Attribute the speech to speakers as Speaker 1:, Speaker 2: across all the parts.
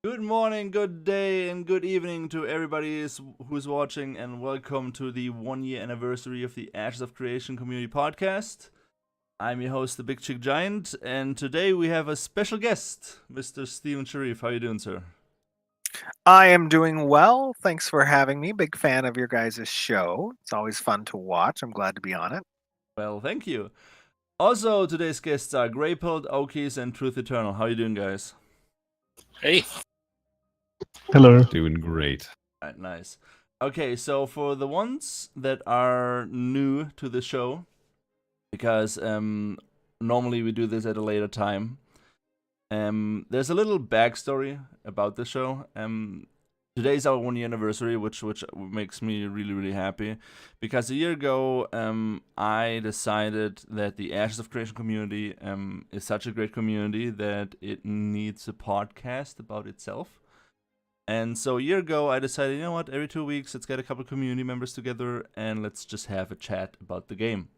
Speaker 1: Good morning, good day, and good evening to everybody who's watching, and welcome to the 1 year anniversary of the Ashes of Creation Community Podcast. I'm your host, the Big Chick Giant, and today we have a special guest, Mr. Steven Sharif. How you doing, sir?
Speaker 2: I am doing well. Thanks for having me. Big fan of your guys' show. It's always fun to watch. I'm glad to be on it.
Speaker 1: Well, thank you. Also, today's guests are Greypelt, Okies, and Truth Eternal. How you doing, guys?
Speaker 3: Hey.
Speaker 4: Hello.
Speaker 3: Doing great.
Speaker 1: All right, nice. Okay, so for the ones that are new to the show, because normally we do this at a later time, there's a little backstory about the show. Today's our 1 year anniversary, which makes me really happy, because a year ago I decided that the Ashes of Creation community is such a great community that it needs a podcast about itself. And so a year ago I decided, you know what, every 2 weeks let's get a couple community members together and let's just have a chat about the game.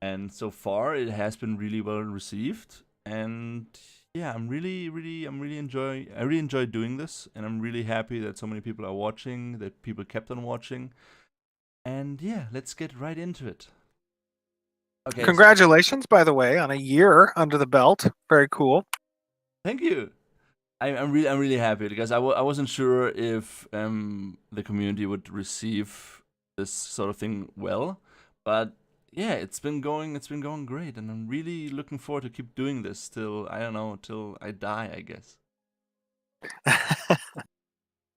Speaker 1: And so far it has been really well received, and yeah, I really enjoy doing this, and I'm really happy that so many people are watching, that people kept on watching. And yeah, let's get right into it. Okay.
Speaker 2: Congratulations, by the way, on a year under the belt. Very cool.
Speaker 1: Thank you. I'm really happy, because I wasn't sure if the community would receive this sort of thing well, but yeah, it's been going great, and I'm really looking forward to keep doing this till I die, I guess.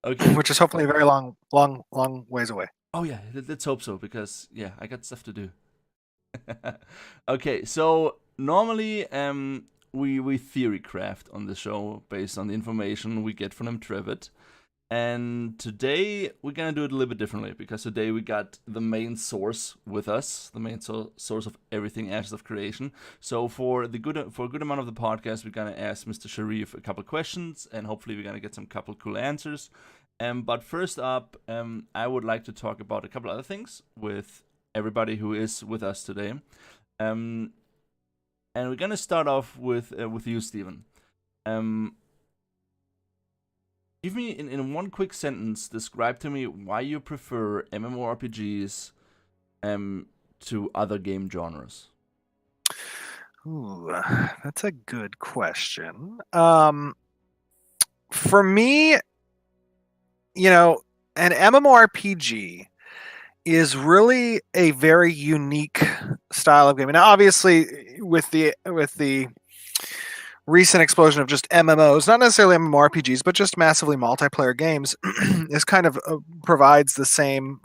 Speaker 1: Okay.
Speaker 2: Which is hopefully a very long ways away.
Speaker 1: Oh yeah, let's hope so, because yeah, I got stuff to do. Okay, so normally we theory craft on the show based on the information we get from Trevitt. And today we're gonna do it a little bit differently, because today we got the main source with us, the main source of everything Ashes of Creation. So for a good amount of the podcast, we're gonna ask Mr. Sharif a couple questions, and hopefully we're gonna get some couple cool answers. But first up, I would like to talk about a couple other things with everybody who is with us today. And we're gonna start off with you, Steven. Give me, in one quick sentence, describe to me why you prefer MMORPGs to other game genres.
Speaker 2: Ooh, that's a good question. For me, an MMORPG is really a very unique style of game. Now, obviously, with the recent explosion of just MMOs, not necessarily MMORPGs, but just massively multiplayer games, this kind of provides the same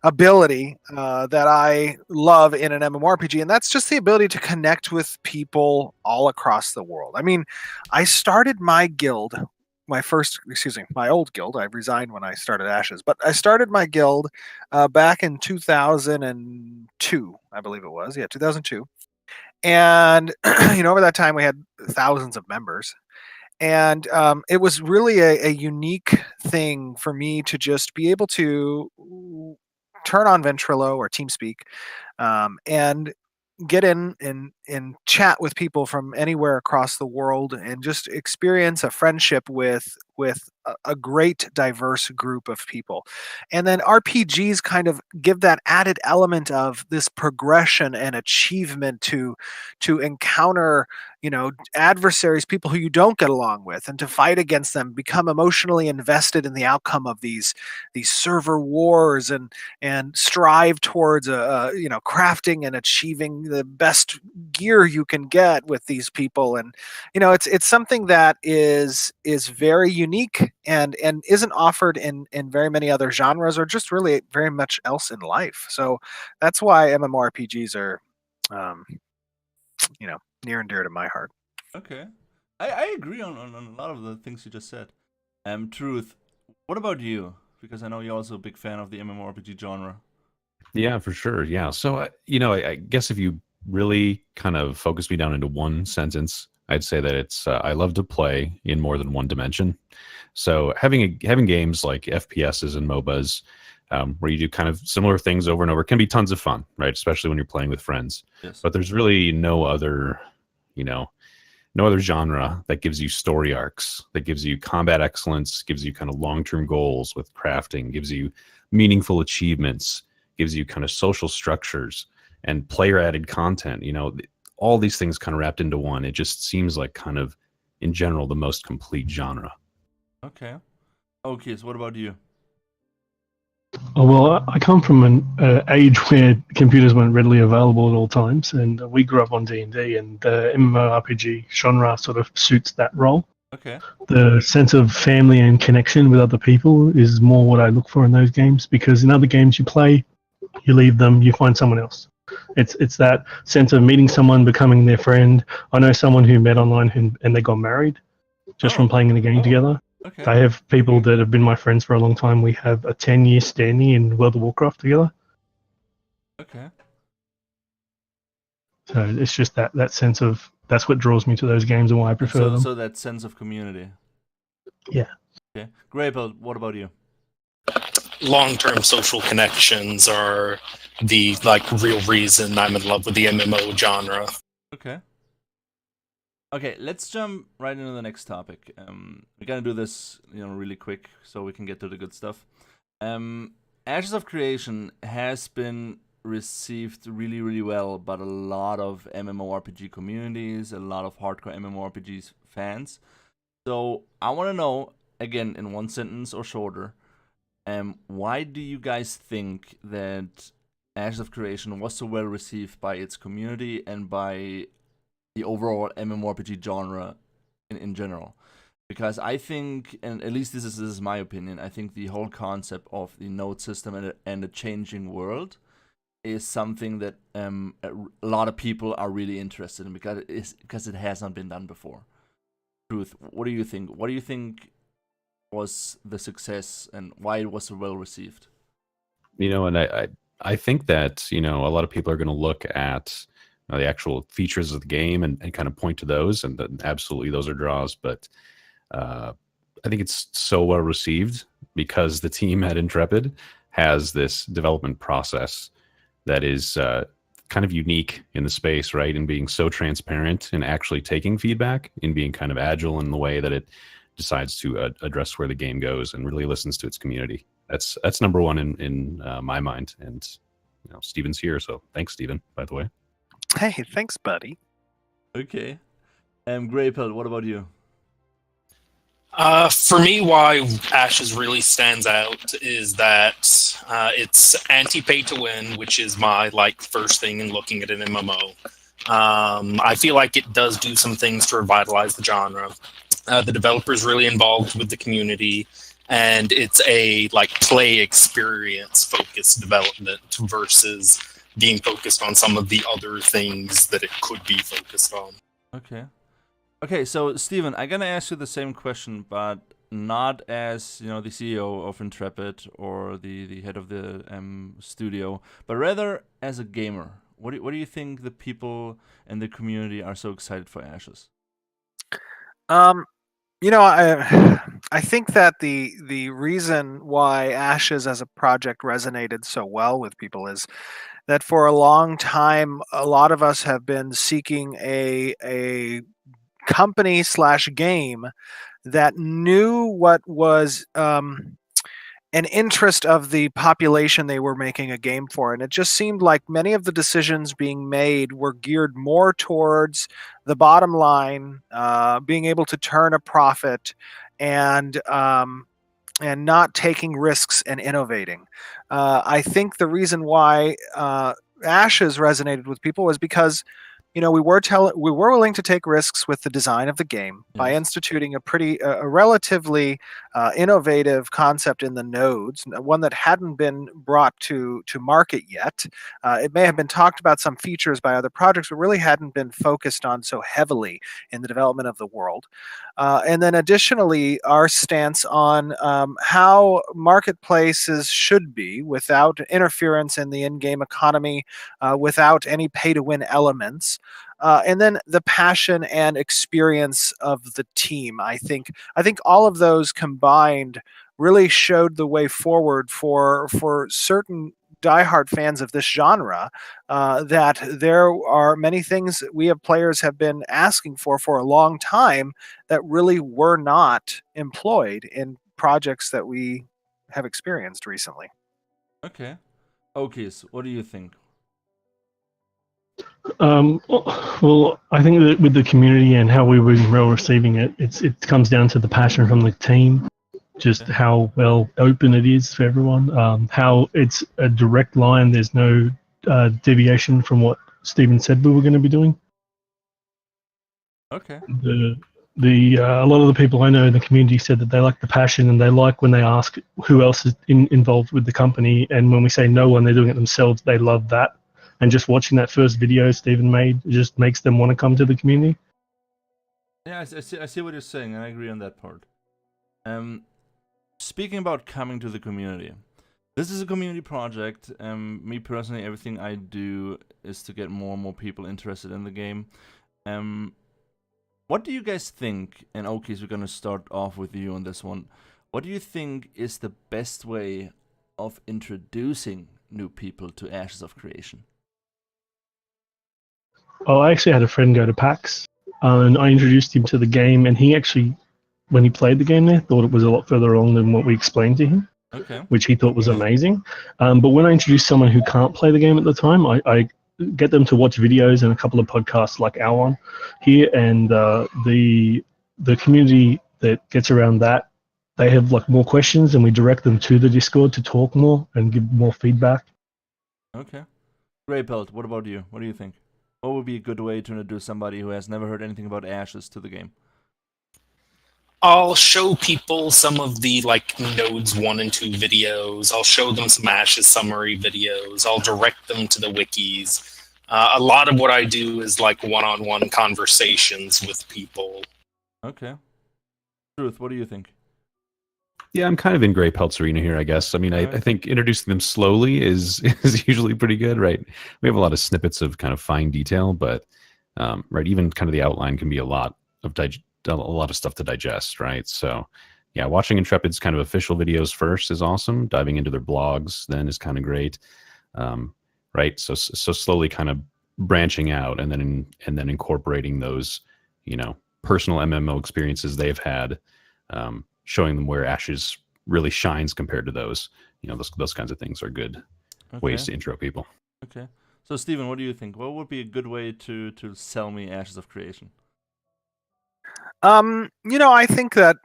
Speaker 2: ability that I love in an MMORPG, and that's just the ability to connect with people all across the world. I mean, I started my guild, my old guild. I resigned when I started Ashes, but I started my guild back in 2002, I believe it was. Yeah, 2002. And over that time we had thousands of members, and it was really a unique thing for me to just be able to turn on Ventrilo or TeamSpeak and get in and chat with people from anywhere across the world, and just experience a friendship with a great diverse group of people. And then RPGs kind of give that added element of this progression and achievement to encounter adversaries, people who you don't get along with, and to fight against them, become emotionally invested in the outcome of these server wars, and strive towards crafting and achieving the best gear you can get with these people. And it's something that is very unique and isn't offered in very many other genres, or just really very much else in life. So that's why MMORPGs are near and dear to my heart.
Speaker 1: Okay, I agree on a lot of the things you just said. Truth, what about you? Because I know you're also a big fan of the MMORPG genre.
Speaker 3: Yeah, for sure. Yeah. So, I guess if you really kind of focus me down into one sentence, I'd say that it's I love to play in more than one dimension. So having games like FPSs and MOBAs, where you do kind of similar things over and over, can be tons of fun, right? Especially when you're playing with friends.
Speaker 1: Yes.
Speaker 3: But there's really no other, no other genre that gives you story arcs, that gives you combat excellence, gives you kind of long-term goals with crafting, gives you meaningful achievements, gives you kind of social structures and player-added content. You know, all these things kind of wrapped into one. It just seems like kind of, in general, the most complete genre.
Speaker 1: Okay. Okay, so what about you?
Speaker 4: Oh, well, I come from an age where computers weren't readily available at all times, and we grew up on D&D, and the MMORPG genre sort of suits that role.
Speaker 1: Okay.
Speaker 4: The sense of family and connection with other people is more what I look for in those games, because in other games you play, you leave them, you find someone else. It's that sense of meeting someone, becoming their friend. I know someone who met online and they got married just from playing in the game together.
Speaker 1: Okay.
Speaker 4: I have people that have been my friends for a long time. We have a 10-year standing in World of Warcraft together.
Speaker 1: Okay.
Speaker 4: So it's just that sense of, that's what draws me to those games and why I prefer them.
Speaker 1: So that sense of community.
Speaker 4: Yeah.
Speaker 1: Okay. Grapel, what about you?
Speaker 5: Long-term social connections are the real reason I'm in love with the MMO genre.
Speaker 1: Okay. Okay, let's jump right into the next topic. We're gonna do this, really quick, so we can get to the good stuff. Ashes of Creation has been received really, really well by a lot of MMORPG communities, a lot of hardcore MMORPG fans. So I want to know, again, in one sentence or shorter, why do you guys think that Ashes of Creation was so well received by its community and by the overall MMORPG genre in general? Because I think, and at least this is my opinion, I think the whole concept of the node system and the changing world is something that a lot of people are really interested in, because it has not been done before. Truth, what do you think? What do you think was the success and why it was so well received?
Speaker 3: And I think that, a lot of people are going to look at the actual features of the game and kind of point to those, and absolutely those are draws. But I think it's so well received because the team at Intrepid has this development process that is kind of unique in the space, right? And being so transparent and actually taking feedback and being kind of agile in the way that it decides to address where the game goes and really listens to its community. That's number one in my mind. And Steven's here, so thanks, Steven, by the way.
Speaker 2: Hey, thanks, buddy.
Speaker 1: Okay. Grapel, what about you?
Speaker 5: For me, why Ashes really stands out is that it's anti-pay to win, which is my first thing in looking at an MMO. I feel like it does do some things to revitalize the genre. The developer's really involved with the community, and it's a play experience focused development versus being focused on some of the other things that it could be focused on.
Speaker 1: Okay, so Steven, I'm gonna ask you the same question, but not as the CEO of Intrepid or the head of the studio, but rather as a gamer. What do you think the people in the community are so excited for Ashes?
Speaker 2: I think that the reason why Ashes as a project resonated so well with people is that for a long time, a lot of us have been seeking a company/game that knew what was an interest of the population they were making a game for. And it just seemed like many of the decisions being made were geared more towards the bottom line, being able to turn a profit, and not taking risks and innovating. I think the reason why Ashes resonated with people was because we were willing to take risks with the design of the game by instituting a relatively innovative concept in the nodes, one that hadn't been brought to market yet. It may have been talked about some features by other projects, but really hadn't been focused on so heavily in the development of the world. And then additionally, our stance on how marketplaces should be without interference in the in-game economy, without any pay-to-win elements. And then the passion and experience of the team. I think all of those combined really showed the way forward for certain diehard fans of this genre, that there are many things that we have players have been asking for a long time that really were not employed in projects that we have experienced recently.
Speaker 1: Okay. Okay, so what do you think?
Speaker 4: Well, I think that with the community and how we were well receiving it, it comes down to the passion from the team, just how well open it is for everyone, how it's a direct line. There's no deviation from what Stephen said we were going to be doing.
Speaker 1: Okay.
Speaker 4: A lot of the people I know in the community said that they like the passion and they like when they ask who else is involved with the company, and when we say no one, they're doing it themselves. They love that. And just watching that first video Stephen made just makes them want to come to the community.
Speaker 1: Yeah, I see what you're saying, and I agree on that part. Speaking about coming to the community, this is a community project. Me personally, everything I do is to get more and more people interested in the game. What do you guys think? And Okies, we're gonna start off with you on this one. What do you think is the best way of introducing new people to Ashes of Creation?
Speaker 4: Oh, I actually had a friend go to PAX, and I introduced him to the game, and he actually, when he played the game there, thought it was a lot further along than what we explained to him, which he thought was amazing. But when I introduce someone who can't play the game at the time, I get them to watch videos and a couple of podcasts like our one here, and the community that gets around that, they have like more questions, and we direct them to the Discord to talk more and give more feedback.
Speaker 1: Okay. Grey Pelt, what about you? What do you think? What would be a good way to introduce somebody who has never heard anything about Ashes to the game?
Speaker 5: I'll show people some of the like nodes 1 and 2 videos. I'll show them some Ashes summary videos. I'll direct them to the wikis. A lot of what I do is like one-on-one conversations with people.
Speaker 1: Okay. Truth, what do you think?
Speaker 3: Yeah, I'm kind of in Grey Pelt's arena here, I guess. I mean, I think introducing them slowly is usually pretty good, right? We have a lot of snippets of kind of fine detail, but right, even kind of the outline can be a lot of stuff to digest, right? So, yeah, watching Intrepid's kind of official videos first is awesome. Diving into their blogs then is kind of great, right? So slowly kind of branching out and then incorporating those, personal MMO experiences they've had. Showing them where Ashes really shines compared to those. Those kinds of things are good ways to intro people.
Speaker 1: Okay. So, Stephen, what do you think? What would be a good way to sell me Ashes of Creation?
Speaker 2: I think that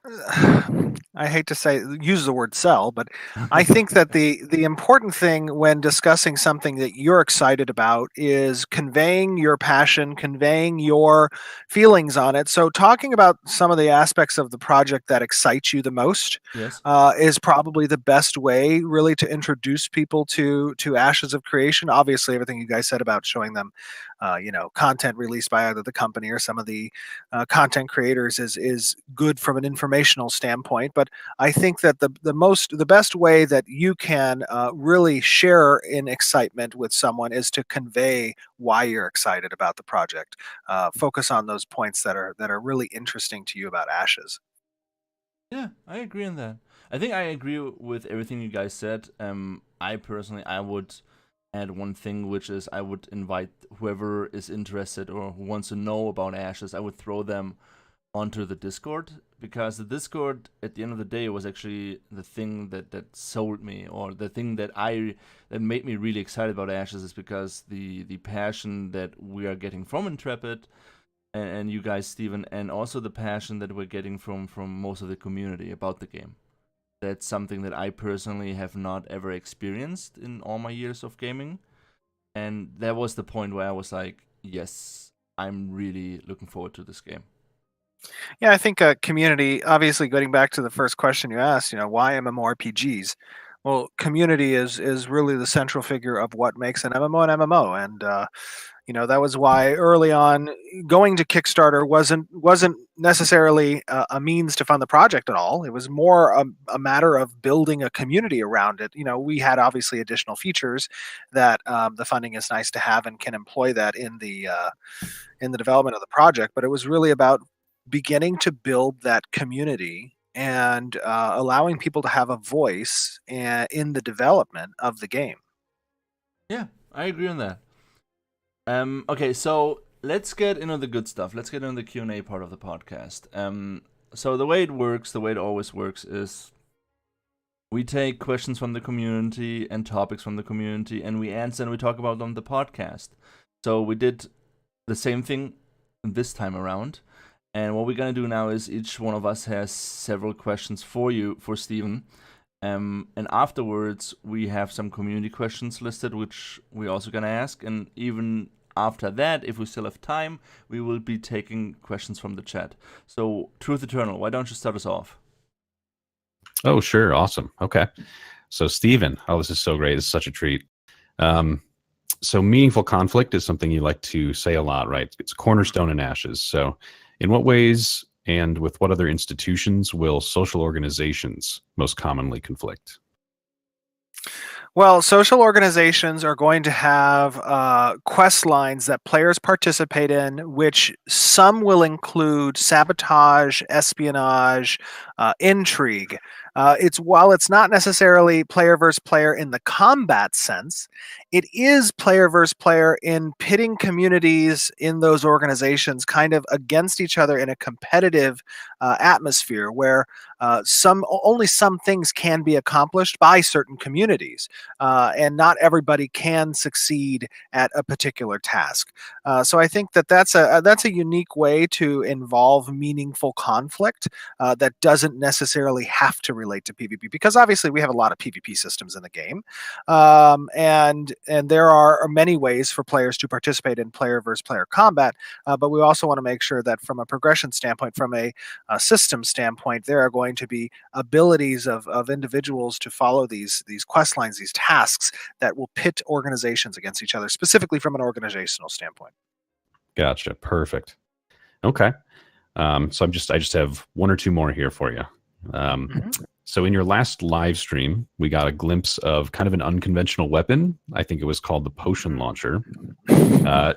Speaker 2: I hate to use the word sell, but I think that the important thing when discussing something that you're excited about is conveying your passion, conveying your feelings on it. So talking about some of the aspects of the project that excite you the most is probably the best way really to introduce people to Ashes of Creation. Obviously, everything you guys said about showing them content released by either the company or some of the content creators is good from an informational standpoint. But I think that the best way that you can really share in excitement with someone is to convey why you're excited about the project. Focus on those points that are really interesting to you about Ashes.
Speaker 1: Yeah, I agree on that. I think I agree with everything you guys said. I personally would add one thing, which is I would invite whoever is interested or who wants to know about Ashes, I would throw them onto the Discord, because the Discord at the end of the day was actually the thing that sold me, or the thing that made me really excited about Ashes, is because the passion that we are getting from Intrepid and you guys, Steven, and also the passion that we're getting from most of the community about the game. That's something that I personally have not ever experienced in all my years of gaming. And that was the point where I was like, yes, I'm really looking forward to this game.
Speaker 2: Yeah, I think community, obviously going back to the first question you asked, why MMORPGs? Well, community is really the central figure of what makes an MMO an MMO. And that was why early on going to Kickstarter wasn't necessarily a means to fund the project at all. It was more a matter of building a community around it. We had obviously additional features that the funding is nice to have and can employ that in the development of the project. But it was really about beginning to build that community and allowing people to have a voice in the development of the game.
Speaker 1: Yeah, I agree on that. Okay, so let's get into the good stuff. Let's get into the Q&A part of the podcast. So the way it works, the way it always works, is we take questions from the community and topics from the community, and we answer and we talk about them on the podcast. So we did the same thing this time around. And what we're going to do now is each one of us has several questions for Steven. And afterwards, we have some community questions listed, which we're also going to ask. And even after that, if we still have time, we will be taking questions from the chat. So, Truth Eternal, why don't you start us off?
Speaker 3: Oh, sure. Awesome. Okay. So, Steven, this is so great. It's such a treat. So, meaningful conflict is something you like to say a lot, right? It's a cornerstone in Ashes. So, in what ways and with what other institutions will social organizations most commonly conflict?
Speaker 2: Well, social organizations are going to have quest lines that players participate in, which some will include sabotage, espionage, intrigue. While it's not necessarily player versus player in the combat sense, it is player versus player in pitting communities in those organizations kind of against each other in a competitive atmosphere where only some things can be accomplished by certain communities, and not everybody can succeed at a particular task. So I think that's a unique way to involve meaningful conflict that doesn't necessarily have to relate to PvP, because obviously we have a lot of PvP systems in the game, and there are many ways for players to participate in player versus player combat, but we also want to make sure that from a progression standpoint, from a system standpoint, there are going to be abilities of individuals to follow these quest lines, these tasks that will pit organizations against each other, specifically from an organizational standpoint.
Speaker 3: Gotcha. Perfect. Okay. So I just have one or two more here for you. So in your last live stream, we got a glimpse of kind of an unconventional weapon. I think it was called the potion launcher.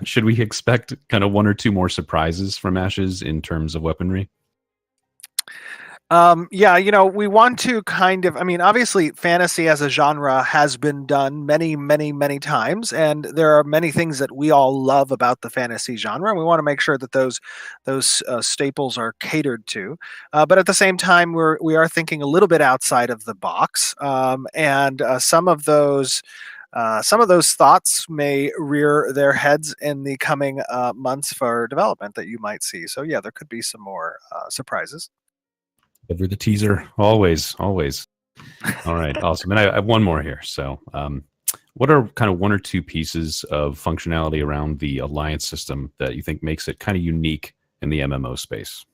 Speaker 3: Should we expect kind of one or two more surprises from Ashes in terms of weaponry?
Speaker 2: Yeah, we want to obviously fantasy as a genre has been done many, many, many times, and there are many things that we all love about the fantasy genre, and we want to make sure that those staples are catered to. But at the same time, we are thinking a little bit outside of the box, and some of those thoughts may rear their heads in the coming months for development that you might see. So yeah, there could be some more surprises.
Speaker 3: Ever the teaser, always. All right, awesome. And I have one more here. So, what are kind of one or two pieces of functionality around the alliance system that you think makes it kind of unique in the MMO space?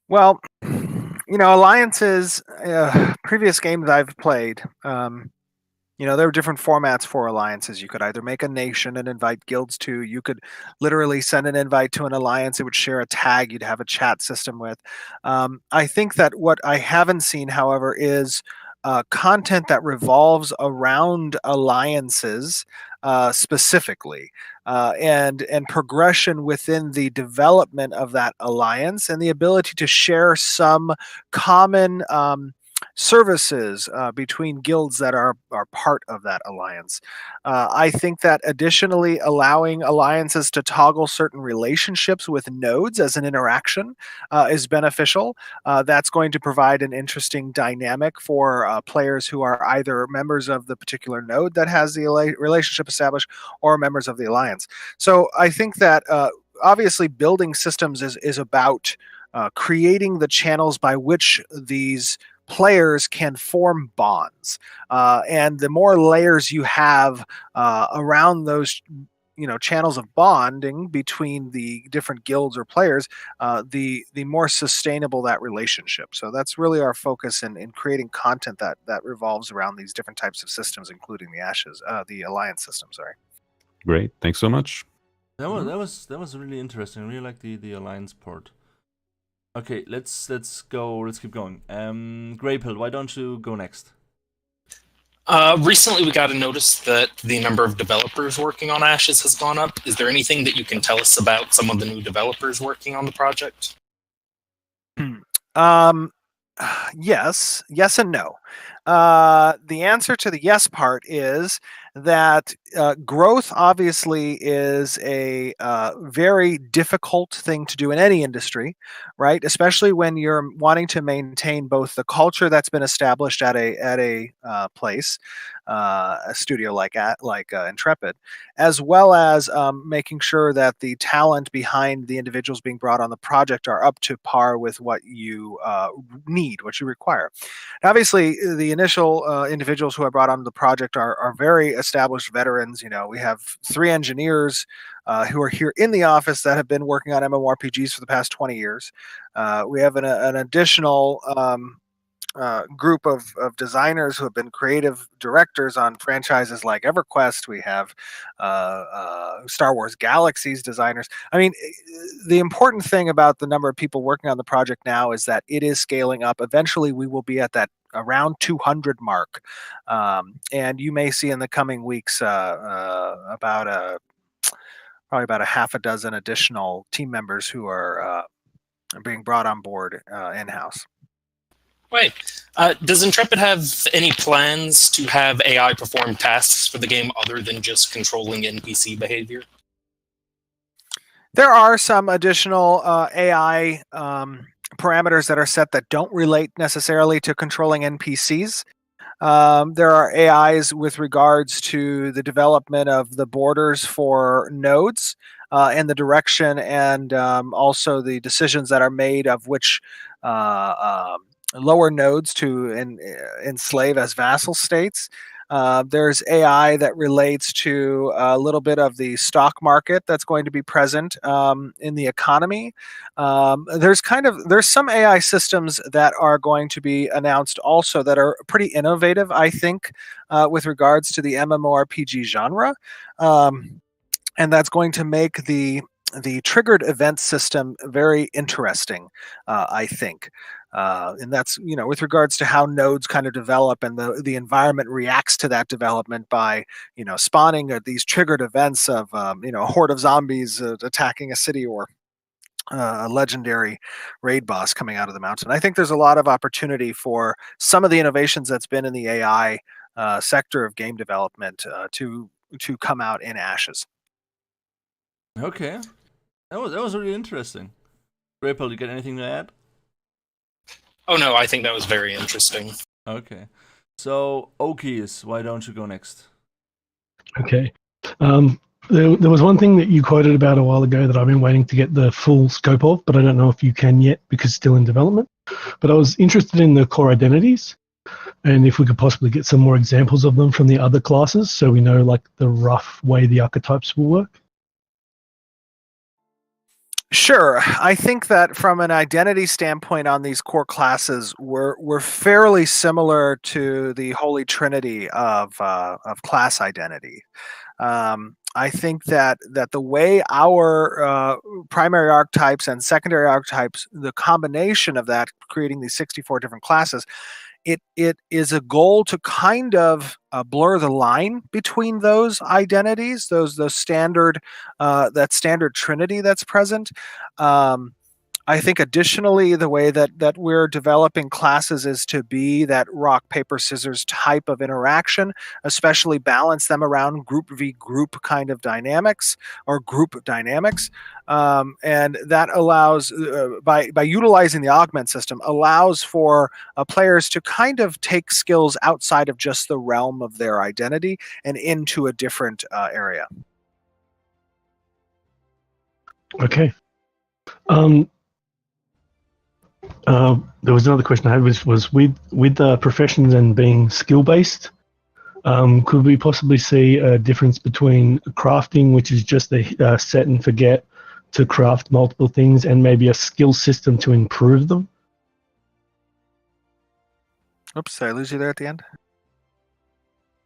Speaker 2: Well, alliances, previous games I've played, there are different formats for alliances. You could either make a nation and invite guilds to. You could literally send an invite to an alliance. It would share a tag you'd have a chat system with. I think that what I haven't seen, however, is content that revolves around alliances specifically, and progression within the development of that alliance, and the ability to share some common services between guilds that are part of that alliance. I think that additionally allowing alliances to toggle certain relationships with nodes as an interaction is beneficial. That's going to provide an interesting dynamic for players who are either members of the particular node that has the relationship established or members of the alliance. So I think that obviously building systems is about creating the channels by which these players can form bonds, and the more layers you have around those channels of bonding between the different guilds or players, the more sustainable that relationship. So that's really our focus in creating content that revolves around these different types of systems, including the alliance system. Sorry.
Speaker 3: Great, thanks so much.
Speaker 1: That was really interesting. I really like the alliance part. Okay, let's go. Let's keep going. Grey Pill, why don't you go next?
Speaker 5: Recently, we got a notice that the number of developers working on Ashes has gone up. Is there anything that you can tell us about some of the new developers working on the project?
Speaker 2: Yes and no. The answer to the yes part is that growth obviously is a very difficult thing to do in any industry, right? Especially when you're wanting to maintain both the culture that's been established at a place, a studio like Intrepid, as well as making sure that the talent behind the individuals being brought on the project are up to par with what you need, what you require. Obviously, the initial individuals who I brought onto the project are very established veterans. You know, we have 3 engineers who are here in the office that have been working on MMORPGs for the past 20 years. We have an additional group of designers who have been creative directors on franchises like EverQuest. We have Star Wars Galaxies designers. I mean, the important thing about the number of people working on the project now is that it is scaling up. Eventually, we will be at that around 200 mark. And you may see in the coming weeks probably about a half a dozen additional team members who are being brought on board in-house.
Speaker 5: Wait, does Intrepid have any plans to have AI perform tasks for the game other than just controlling NPC behavior?
Speaker 2: There are some additional AI parameters that are set that don't relate necessarily to controlling NPCs. There are AIs with regards to the development of the borders for nodes and the direction and also the decisions that are made of which lower nodes to enslave as vassal states. There's AI that relates to a little bit of the stock market that's going to be present in the economy. There's some AI systems that are going to be announced also that are pretty innovative, I think, with regards to the MMORPG genre. And that's going to make the triggered event system very interesting, I think. And that's, you know, with regards to how nodes kind of develop and the environment reacts to that development by, you know, spawning these triggered events of, you know, a horde of zombies attacking a city or a legendary raid boss coming out of the mountain. I think there's a lot of opportunity for some of the innovations that's been in the AI sector of game development to come out in ashes.
Speaker 1: Okay, that was really interesting. Ripple, you got anything to add?
Speaker 5: Oh no, I think that was very interesting.
Speaker 1: Okay, so Okies, why don't you go next?
Speaker 4: Okay. There was one thing that you quoted about a while ago that I've been waiting to get the full scope of, but I don't know if you can yet because it's still in development. But I was interested in the core identities and if we could possibly get some more examples of them from the other classes so we know like the rough way the archetypes will work.
Speaker 2: Sure. I think that from an identity standpoint on these core classes, we're fairly similar to the holy trinity of class identity. I think that the way our primary archetypes and secondary archetypes, the combination of that, creating these 64 different classes, it is a goal to kind of blur the line between those identities, those standard that standard trinity that's present. I think additionally, the way that we're developing classes is to be that rock, paper, scissors type of interaction, especially balance them around group v group kind of dynamics or group dynamics. And that allows, by utilizing the augment system, allows for players to kind of take skills outside of just the realm of their identity and into a different area.
Speaker 4: Okay. There was another question I had, was with the professions and being skill based. Could we possibly see a difference between crafting, which is just a set and forget, to craft multiple things, and maybe a skill system to improve them?
Speaker 2: Oops, did I lose you there at the end?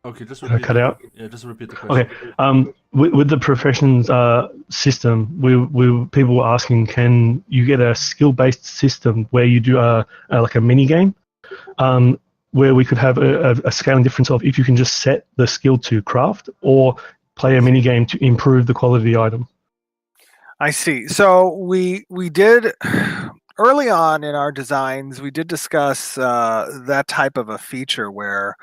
Speaker 1: Okay, just repeat.
Speaker 4: Cut out.
Speaker 1: Yeah, just repeat the question.
Speaker 4: Okay. With the professions system, people were asking, can you get a skill-based system where you do like a mini game, where we could have a scaling difference of if you can just set the skill to craft or play a mini game to improve the quality of the item.
Speaker 2: I see. So we did early on in our designs, we did discuss that type of a feature where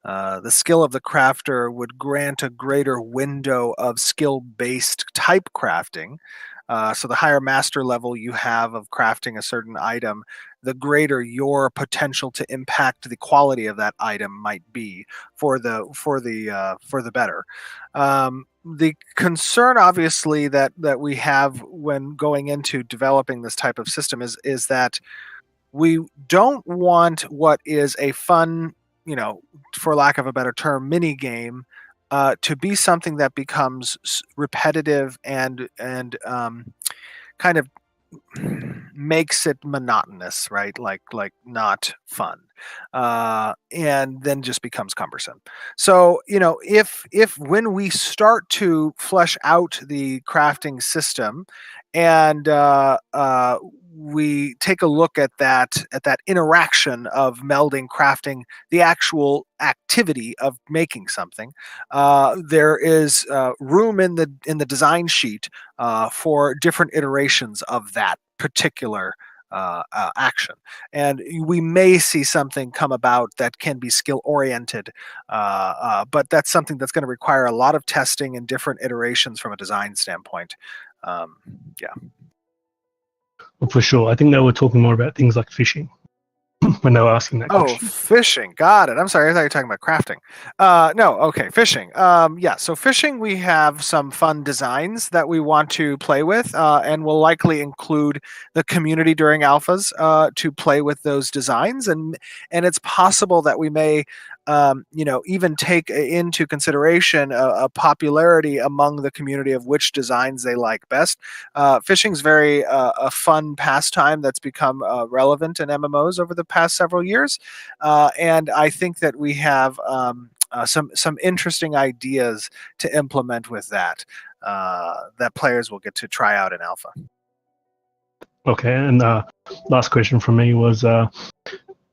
Speaker 2: the skill of the crafter would grant a greater window of skill-based type crafting. So the higher master level you have of crafting a certain item, the greater your potential to impact the quality of that item might be for the better. The concern, obviously, that we have when going into developing this type of system is that we don't want what is a fun, for lack of a better term, mini game to be something that becomes repetitive and kind of makes it monotonous, right? Like not fun, and then just becomes cumbersome. So if when we start to flesh out the crafting system, and we take a look at that interaction of melding crafting, the actual activity of making something, there is room in the design sheet for different iterations of that particular action, and we may see something come about that can be skill oriented, but that's something that's going to require a lot of testing and different iterations from a design standpoint. Yeah.
Speaker 4: Well, for sure. I think they were talking more about things like fishing when they were asking that
Speaker 2: Oh,
Speaker 4: question.
Speaker 2: fishing. Got it. I'm sorry. I thought you were talking about crafting. No, okay. Fishing. Yeah, so fishing, we have some fun designs that we want to play with, and we'll likely include the community during alphas to play with those designs. And it's possible that we may even take into consideration a popularity among the community of which designs they like best. Fishing's very a fun pastime that's become relevant in MMOs over the past several years, and I think that we have some interesting ideas to implement with that that players will get to try out in alpha.
Speaker 4: Okay, and last question from me was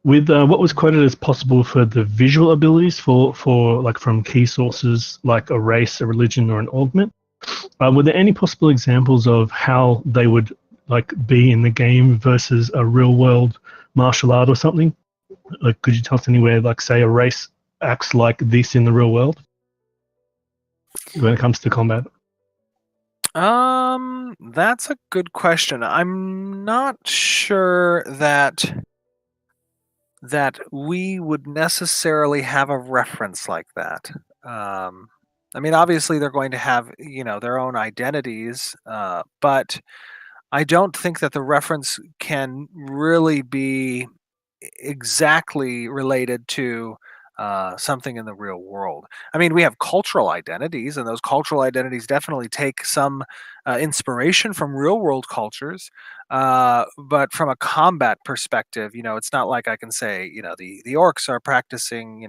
Speaker 4: with what was quoted as possible for the visual abilities for like from key sources like a race, a religion, or an augment. Were there any possible examples of how they would like be in the game versus a real world martial art or something? Like, could you tell us anywhere, like say a race acts like this in the real world when it comes to combat?
Speaker 2: That's a good question. I'm not sure that we would necessarily have a reference like that. I mean, obviously they're going to have their own identities, but I don't think that the reference can really be exactly related to something in the real world. I mean, we have cultural identities, and those cultural identities definitely take some inspiration from real world cultures. But from a combat perspective, it's not like I can say, the orcs are practicing,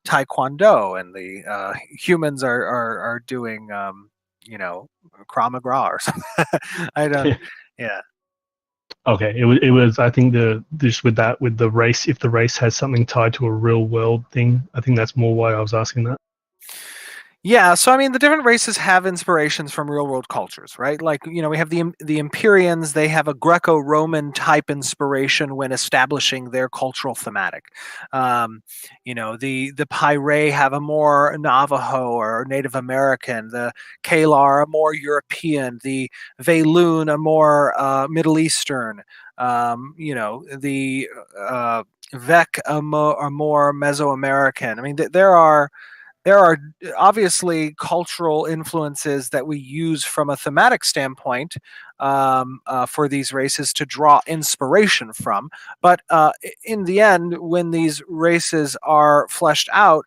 Speaker 2: taekwondo, and the humans are doing, Krav Maga or something. I don't. Yeah.
Speaker 4: Okay, it was I think with the race, if the race has something tied to a real world thing, I think that's more why I was asking that.
Speaker 2: Yeah, so I mean, the different races have inspirations from real-world cultures, right? Like, we have the Empyreans. They have a Greco-Roman type inspiration when establishing their cultural thematic. The Pyre have a more Navajo or Native American. The Kalar a more European. The Veilun a more Middle Eastern. The Vec a more Mesoamerican. I mean, there are obviously cultural influences that we use from a thematic standpoint for these races to draw inspiration from. But in the end, when these races are fleshed out,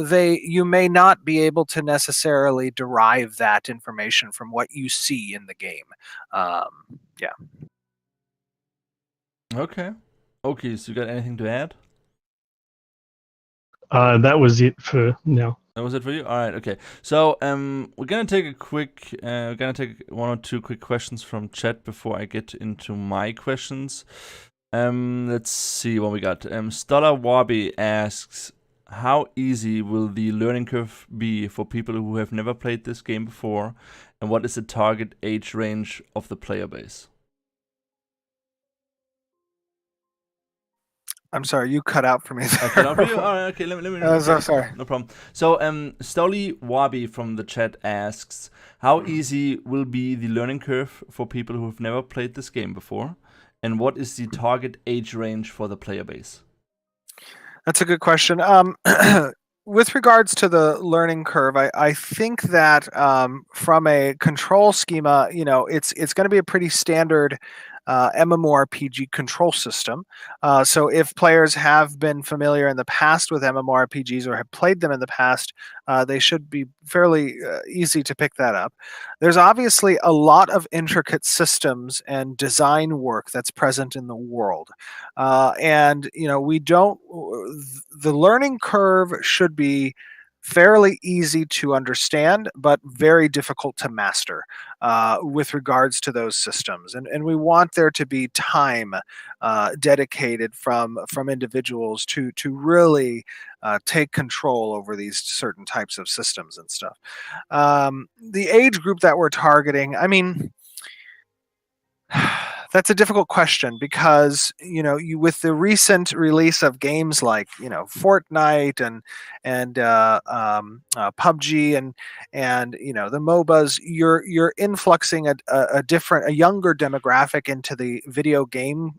Speaker 2: you may not be able to necessarily derive that information from what you see in the game. Yeah.
Speaker 1: Okay. Okay, so you got anything to add?
Speaker 4: That was it for now.
Speaker 1: That was it for you? All right, okay. So, we're gonna take one or two quick questions from chat before I get into my questions. Let's see what we got. Stolar Warby asks, how easy will the learning curve be for people who have never played this game before, and what is the target age range of the player base?
Speaker 2: I'm sorry, you cut out for me there.
Speaker 1: Cut out for you? All right, okay, let me
Speaker 2: so sorry.
Speaker 1: No problem. So, Stoli Wabi from the chat asks, how easy will be the learning curve for people who have never played this game before? And what is the target age range for the player base?
Speaker 2: That's a good question. With regards to the learning curve, I think that from a control schema, it's going to be a pretty standard MMORPG control system. So if players have been familiar in the past with MMORPGs or have played them in the past, they should be fairly easy to pick that up. There's obviously a lot of intricate systems and design work that's present in the world. And the learning curve should be fairly easy to understand, but very difficult to master with regards to those systems. And we want there to be time dedicated from individuals to really take control over these certain types of systems and stuff. The age group that we're targeting, I mean, that's a difficult question because you with the recent release of games like Fortnite and PUBG and the MOBAs, you're influxing a younger demographic into the video game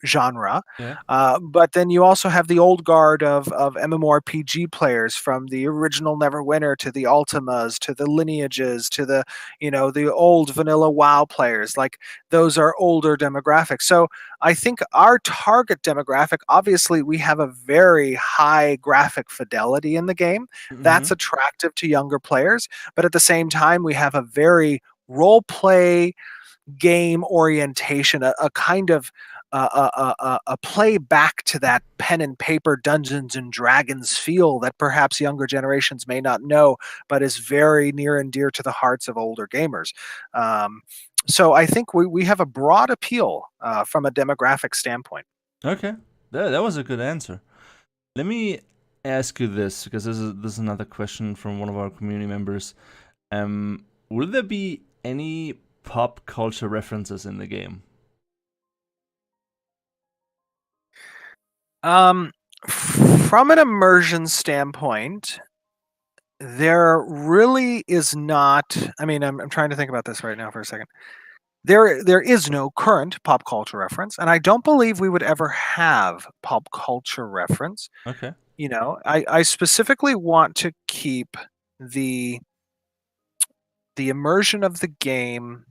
Speaker 2: genre. But then you also have the old guard of MMORPG players, from the original Neverwinter to the Ultimas to the Lineages to the the old vanilla WoW players. Like, those are older demographics. So I think our target demographic, obviously we have a very high graphic fidelity in the game. That's attractive to younger players, but at the same time we have a very role play game orientation, a kind of a play back to that pen and paper Dungeons and Dragons feel that perhaps younger generations may not know, but is very near and dear to the hearts of older gamers. So I think we have a broad appeal from a demographic standpoint.
Speaker 1: Okay, that was a good answer. Let me ask you this, because this is another question from one of our community members. Will there be any pop culture references in the game?
Speaker 2: From an immersion standpoint, there really is not. I mean, I'm trying to think about this right now for a second. There is no current pop culture reference, and I don't believe we would ever have pop culture reference.
Speaker 1: Okay.
Speaker 2: I specifically want to keep the immersion of the game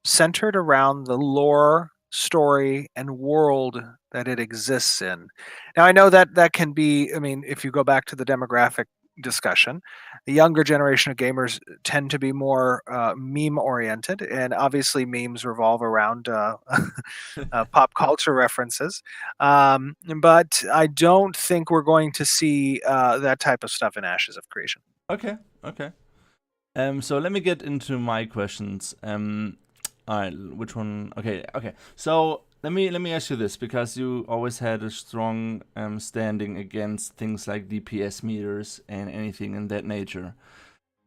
Speaker 2: centered around the lore, story, and world that it exists in. Now, I know that can be, I mean, if you go back to the demographic discussion, the younger generation of gamers tend to be more meme oriented, and obviously memes revolve around pop culture references. But I don't think we're going to see that type of stuff in Ashes of Creation.
Speaker 1: Okay. So let me get into my questions. All right, which one? Okay. So let me ask you this, because you always had a strong standing against things like DPS meters and anything in that nature.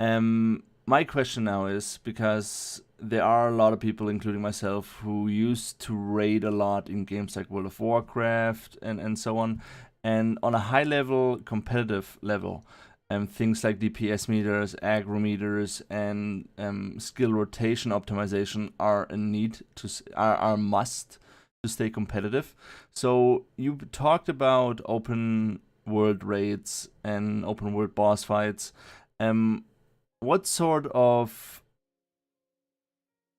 Speaker 1: My question now is, because there are a lot of people, including myself, who used to raid a lot in games like World of Warcraft and so on, and on a high level, competitive level, things like DPS meters, aggro meters, and skill rotation optimization are a must to stay competitive. So you talked about open world raids and open world boss fights. What sort of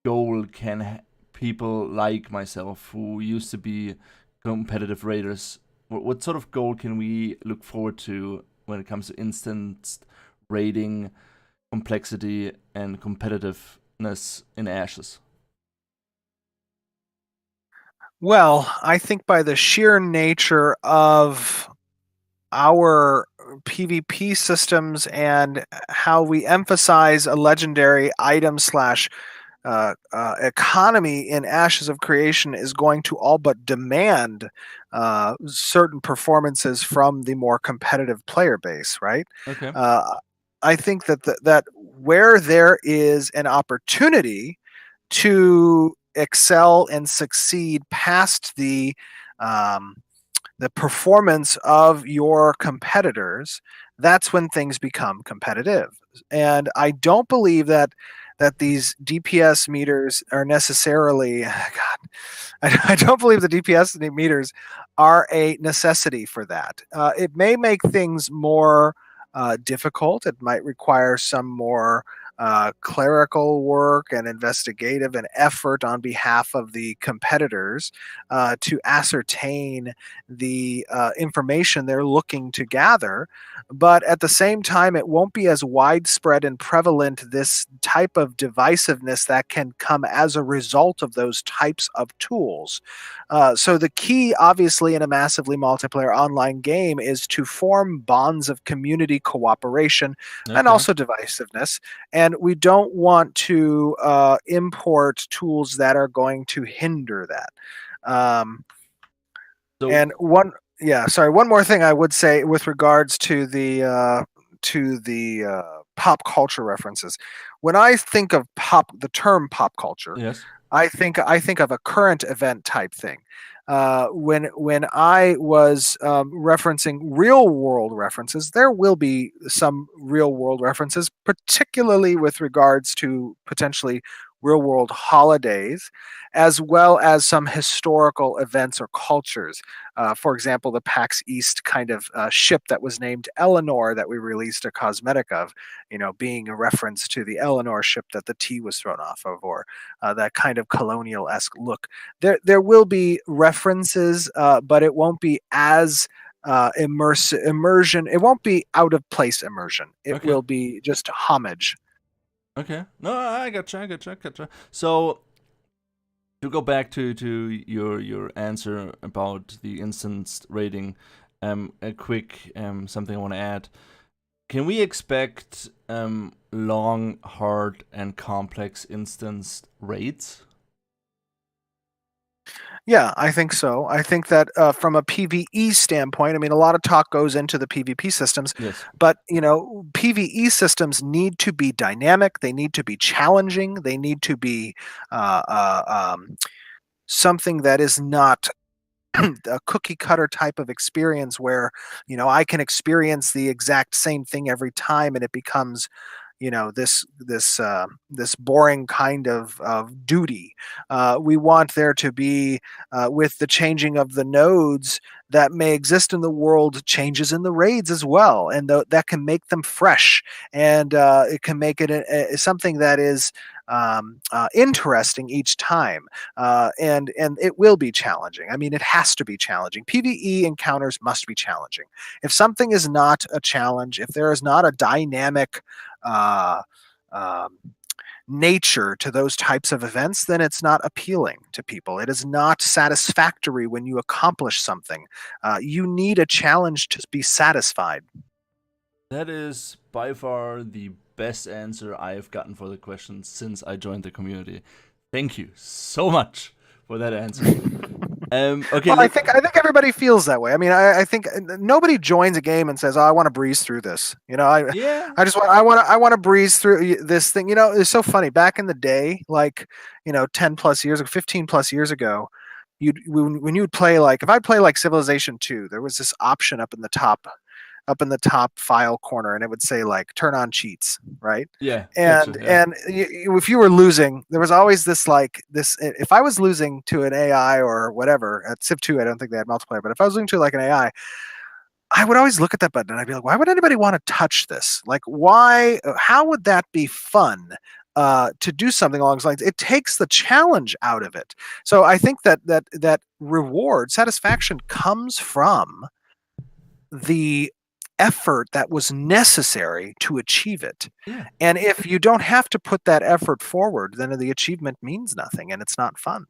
Speaker 1: goal can people like myself, who used to be competitive raiders, what sort of goal can we look forward to when it comes to instanced raiding, complexity, and competitiveness in Ashes?
Speaker 2: Well, I think by the sheer nature of our PvP systems and how we emphasize a legendary item / economy in Ashes of Creation is going to all but demand certain performances from the more competitive player base, right?
Speaker 1: Okay.
Speaker 2: I think that where there is an opportunity to excel and succeed past the the performance of your competitors, that's when things become competitive. And I don't believe that these DPS meters are necessarily, God, I don't believe the DPS meters are a necessity for that. It may make things more difficult. It might require some more clerical work and investigative and effort on behalf of the competitors to ascertain the information they're looking to gather. But at the same time, it won't be as widespread and prevalent, this type of divisiveness that can come as a result of those types of tools. So the key, obviously, in a massively multiplayer online game is to form bonds of community cooperation and also divisiveness. And we don't want to import tools that are going to hinder that. And one more thing I would say with regards to the pop culture references. When I think of the term pop culture,
Speaker 1: Yes.
Speaker 2: I think of a current event type thing. When I was referencing real world references, there will be some real world references, particularly with regards to potentially real world holidays, as well as some historical events or cultures. For example, the PAX East kind of ship that was named Eleanor that we released a cosmetic of, being a reference to the Eleanor ship that the T was thrown off of, or that kind of colonial-esque look. There will be references, but it won't be as immersion. It won't be out of place immersion. It will be just homage.
Speaker 1: Okay. No, I gotcha. So to go back to your answer about the instanced rating, a quick something I want to add. Can we expect long, hard, and complex instanced raids?
Speaker 2: Yeah, I think so. I think that from a PvE standpoint, I mean, a lot of talk goes into the PvP systems,
Speaker 1: Yes.
Speaker 2: but PvE systems need to be dynamic. They need to be challenging. They need to be something that is not a cookie cutter type of experience where I can experience the exact same thing every time, and it becomes this boring kind of duty. We want there to be, with the changing of the nodes that may exist in the world, changes in the raids as well, and that can make them fresh, and it can make it something that is interesting each time, and it will be challenging. I mean, it has to be challenging. PvE encounters must be challenging. If something is not a challenge, if there is not a dynamic nature to those types of events, then it's not appealing to people. It is not satisfactory when you accomplish something. You need a challenge to be satisfied.
Speaker 1: That is by far the best answer I've gotten for the question since I joined the community. Thank you so much for that answer. Okay.
Speaker 2: Well, I think everybody feels that way. I mean, I think nobody joins a game and says, "Oh, I want to breeze through this." I want to breeze through this thing. It's so funny. Back in the day, 10 plus years ago, 15 plus years ago, when you'd play, if I play Civilization 2, there was this option up in the top file corner, and it would say turn on cheats, right?
Speaker 1: Yeah.
Speaker 2: And
Speaker 1: gotcha, yeah.
Speaker 2: if you were losing, there was always this if I was losing to an AI or whatever at Civ 2, I don't think they had multiplayer, but if I was losing to an AI, I would always look at that button and I'd be like, why would anybody want to touch this? How would that be fun? To do something along those lines, it takes the challenge out of it. So I think that reward, satisfaction, comes from the effort that was necessary to achieve it.
Speaker 1: Yeah.
Speaker 2: And if you don't have to put that effort forward, then the achievement means nothing and it's not fun.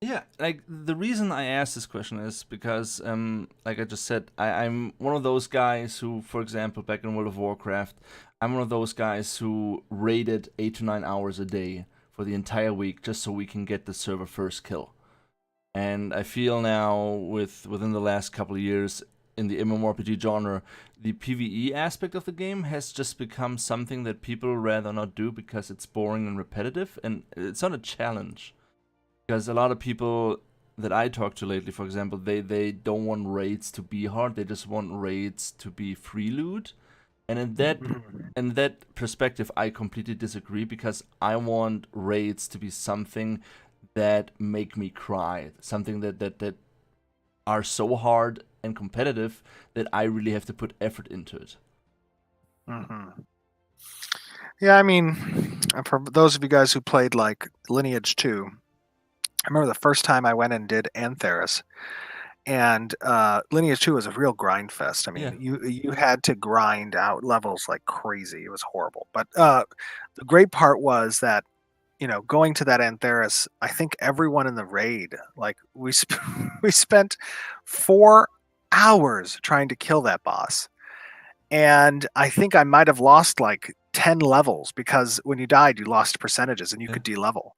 Speaker 1: Yeah, the reason I asked this question is because, like I just said, I'm one of those guys who, for example, back in World of Warcraft, I'm one of those guys who raided 8 to 9 hours a day for the entire week just so we can get the server first kill. And I feel now, within the last couple of years in the MMORPG genre, the PvE aspect of the game has just become something that people rather not do because it's boring and repetitive, and it's not a challenge. Because a lot of people that I talked to lately, for example, they don't want raids to be hard. They just want raids to be free loot. And in that perspective, I completely disagree, because I want raids to be something that make me cry, something that are so hard and competitive that I really have to put effort into it.
Speaker 2: Yeah, I mean, for those of you guys who played like Lineage 2, I remember the first time I went and did Tharus, and Lineage 2 was a real grind fest. I mean, you had to grind out levels like crazy. It was horrible. But the great part was that, you know, going to that Tharus, I think everyone in the raid, like we spent 4 hours trying to kill that boss. And I think I might have lost like 10 levels, because when you died, you lost percentages and you could de-level.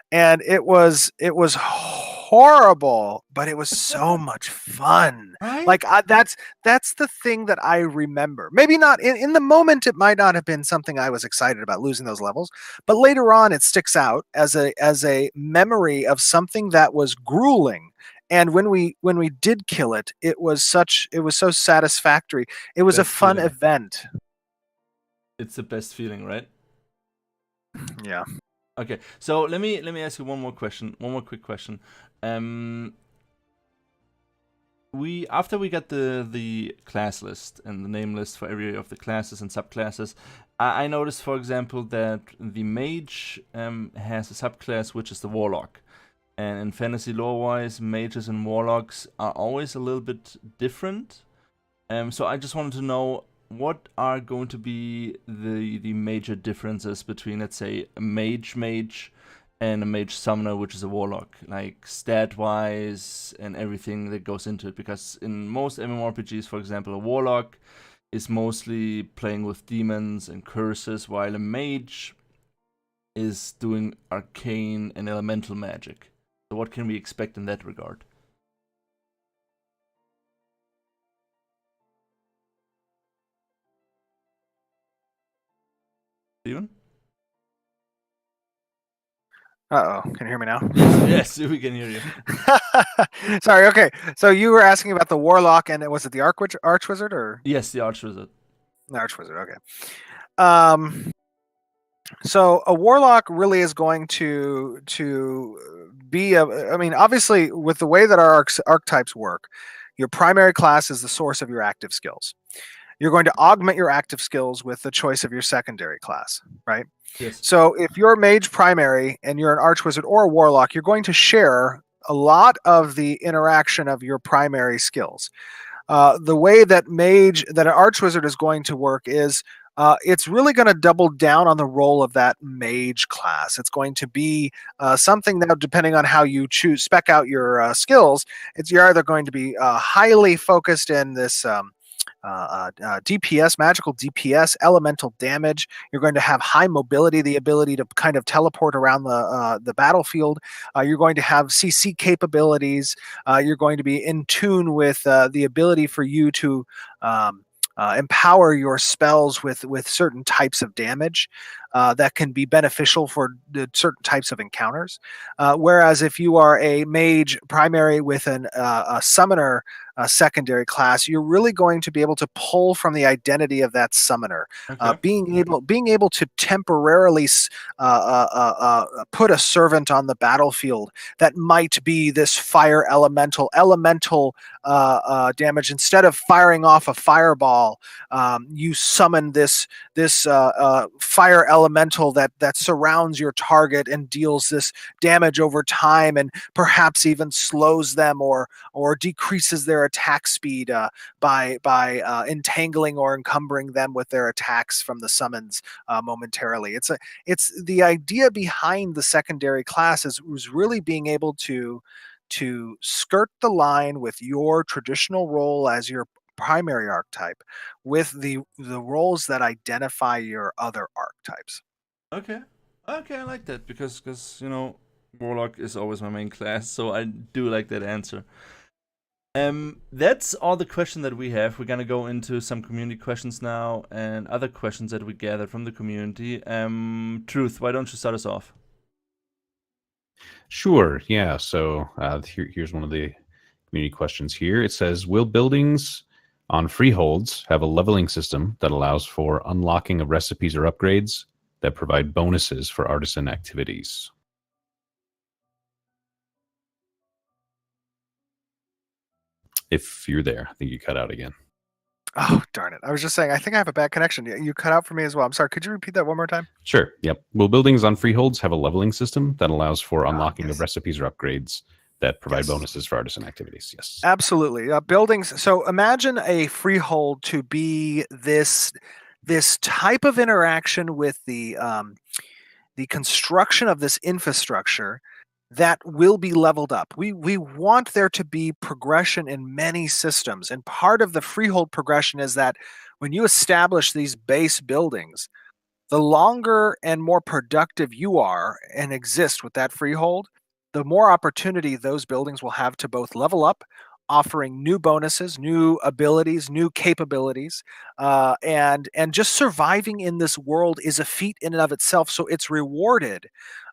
Speaker 2: And it was horrible, but it was so much fun.
Speaker 1: Right?
Speaker 2: Like that's the thing that I remember. Maybe not in the moment, it might not have been something I was excited about, losing those levels, but later on it sticks out as a memory of something that was grueling. And when we did kill it, it was so satisfactory. It was a fun event.
Speaker 1: It's the best feeling, right?
Speaker 2: Yeah.
Speaker 1: Okay, so let me ask you one more quick question. After we got the class list and the name list for every of the classes and subclasses, I noticed, for example, that the mage has a subclass which is the Warlock. And in fantasy lore-wise, mages and warlocks are always a little bit different. So I just wanted to know, what are going to be the major differences between, let's say, a mage and a mage summoner, which is a warlock, like stat-wise and everything that goes into it? Because in most MMORPGs, for example, a warlock is mostly playing with demons and curses, while a mage is doing arcane and elemental magic. So what can we expect in that regard? Steven?
Speaker 2: Uh-oh, can you hear me now?
Speaker 1: Yes, we can hear you.
Speaker 2: Sorry, okay. So you were asking about the Warlock, and was it the Archwizard or?
Speaker 1: Yes, the Archwizard.
Speaker 2: The Archwizard, okay. So a Warlock really is going to be I mean, obviously, with the way that our archetypes work, your primary class is the source of your active skills. You're going to augment your active skills with the choice of your secondary class, right?
Speaker 1: Yes.
Speaker 2: So if you're mage primary and you're an Archwizard or a Warlock, you're going to share a lot of the interaction of your primary skills. The way that an Archwizard is going to work is it's really going to double down on the role of that mage class. It's going to be something that, depending on how you spec out your skills, you're either going to be highly focused in this DPS, magical DPS, elemental damage. You're going to have high mobility, the ability to kind of teleport around the battlefield. You're going to have CC capabilities. You're going to be in tune with the ability for you to empower your spells with certain types of damage that can be beneficial for certain types of encounters. Whereas if you are a mage primary with a summoner secondary class, you're really going to be able to pull from the identity of that summoner.
Speaker 1: Okay.
Speaker 2: Being able to temporarily put a servant on the battlefield that might be this fire elemental damage. Instead of firing off a fireball, you summon this fire elemental that surrounds your target and deals this damage over time, and perhaps even slows them or decreases their attack speed by entangling or encumbering them with their attacks from the summons momentarily. It's the idea behind the secondary class was really being able to skirt the line with your traditional role as your primary archetype with the roles that identify your other archetypes.
Speaker 1: Okay, I like that, because you know, Warlock is always my main class, so I do like that answer. That's all the questions that we have. We're gonna go into some community questions now and other questions that we gathered from the community. Truth, why don't you start us off?
Speaker 3: Sure. Yeah. So here's one of the community questions here. It says, will buildings on Freeholds have a leveling system that allows for unlocking of recipes or upgrades that provide bonuses for artisan activities? If you're there, I think you cut out again.
Speaker 2: Oh, darn it. I was just saying, I think I have a bad connection. You cut out for me as well. I'm sorry. Could you repeat that one more time?
Speaker 3: Sure. Yep. Will buildings on Freeholds have a leveling system that allows for unlocking
Speaker 2: yes.
Speaker 3: of recipes or upgrades that provide
Speaker 2: Yes.
Speaker 3: bonuses for artisan activities? Yes.
Speaker 2: Absolutely. Buildings. So imagine a freehold to be this type of interaction with the construction of this infrastructure that will be leveled up. We want there to be progression in many systems, and part of the freehold progression is that when you establish these base buildings, the longer and more productive you are and exist with that freehold, the more opportunity those buildings will have to both level up, offering new bonuses, new abilities, new capabilities, and just surviving in this world is a feat in and of itself. So it's rewarded